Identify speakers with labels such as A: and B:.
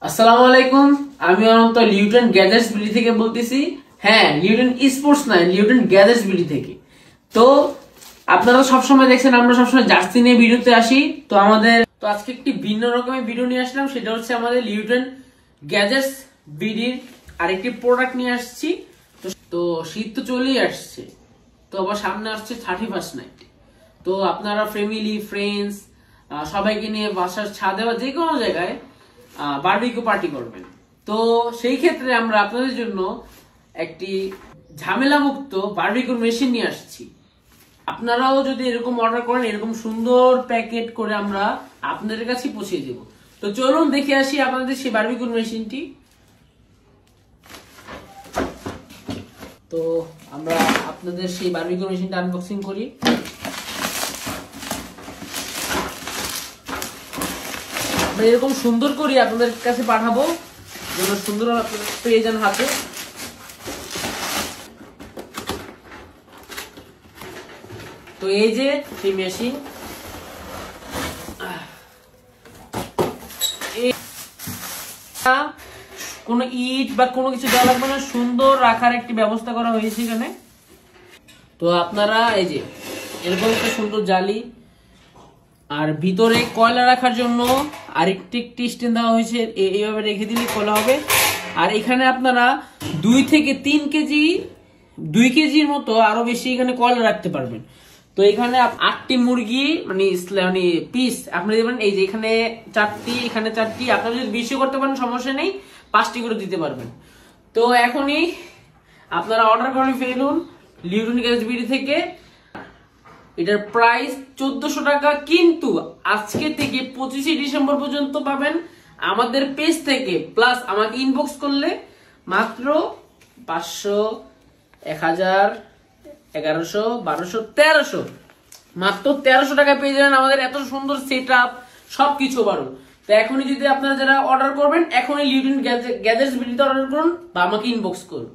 A: আসসালামু আলাইকুম। আমি অনন্ত লিউটেন গ্যাজেটস বিডি থেকে বলতেছি। হ্যাঁ, লিউটেন স্পোর্টস নয়, লিউটেন গ্যাজেটস বিডি থেকে। তো আপনারা সবসময় দেখছেন আমরা সবসময় জার্সি নিয়ে ভিডিওতে আসি। তো আজকে একটি ভিন্ন রকমের ভিডিও নিয়ে আসলাম, সেটা হচ্ছে আমাদের লিউটেন গ্যাজেটস বিডির আরেকটি প্রোডাক্ট নিয়ে আসছি। তো শীত তো চলেই আসছে, তো আবার সামনে আসছে 31st নাইট। তো আপনারা ফ্যামিলি ফ্রেন্ডস সবাইকে নিয়ে বাসার ছাদে বা যে কোনো জায়গায় বারবিকিউ পার্টি করবেন। তো সেই ক্ষেত্রে আমরা আপনাদের জন্য একটি ঝামেলা মুক্ত বারবিকিউ মেশিন নিয়ে আসছি। আপনারাও যদি এরকম অর্ডার করেন, এরকম সুন্দর প্যাকেট করে আমরা আপনাদের কাছে পৌঁছে দেব। তো চলুন দেখে আসি আপনাদের সেই বারবিকিউ মেশিনটি। তো আমরা আপনাদের সেই বারবিকিউ মেশিনটা আনবক্সিং করি। আমরা এরকম সুন্দর করে আপনাদের কাছে পাঠাবো, যেন সুন্দর পেয়ে যান হাতে। তো এই যে সেই মেশিন, কোনো ইট বা কোনো কিছু দেওয়া লাগবে না, সুন্দর রাখার একটি ব্যবস্থা করা হয়েছে এখানে। তো আপনারা এই যে এরকম একটা সুন্দর জালি, আর ভিতরে কয়লা রাখার জন্য আরেকটি স্ট্যান্ড দেওয়া হয়েছে, এইভাবে রেখে দিলে কয়লা হবে। আর এখানে আপনারা 2 থেকে 3 কেজি 2 কেজির মতো আরো বেশি এখানে কয়লা রাখতে পারবেন। তো এখানে 8টি মুরগি মানে পিস আপনি দেবেন। এই যে এখানে 4টি, এখানে 4টি, আপনারা যদি বেশি করতে পারেন সমস্যা নেই, 5টি করে দিতে পারবেন। তো এখনই আপনারা অর্ডার করে ফেলুন লিউটেন গ্যাজেটস বিডি থেকে। এটার প্রাইস 1400 টাকা, কিন্তু আজকে থেকে 25 ডিসেম্বর পর্যন্ত পাবেন আমাদের পেজ থেকে, প্লাস আমাকে ইনবক্স করলে মাত্র 500, 1000, 1100, 1200, 1300, মাত্র 1300 টাকা পেয়ে যাবেন আমাদের এত সুন্দর সেট আপ সবকিছু বারো। তো এখনই যদি আপনারা যারা অর্ডার করবেন, এখনই লিউটেন গ্যাজেটস বিডিতে অর্ডার করুন বা আমাকে ইনবক্স করুন।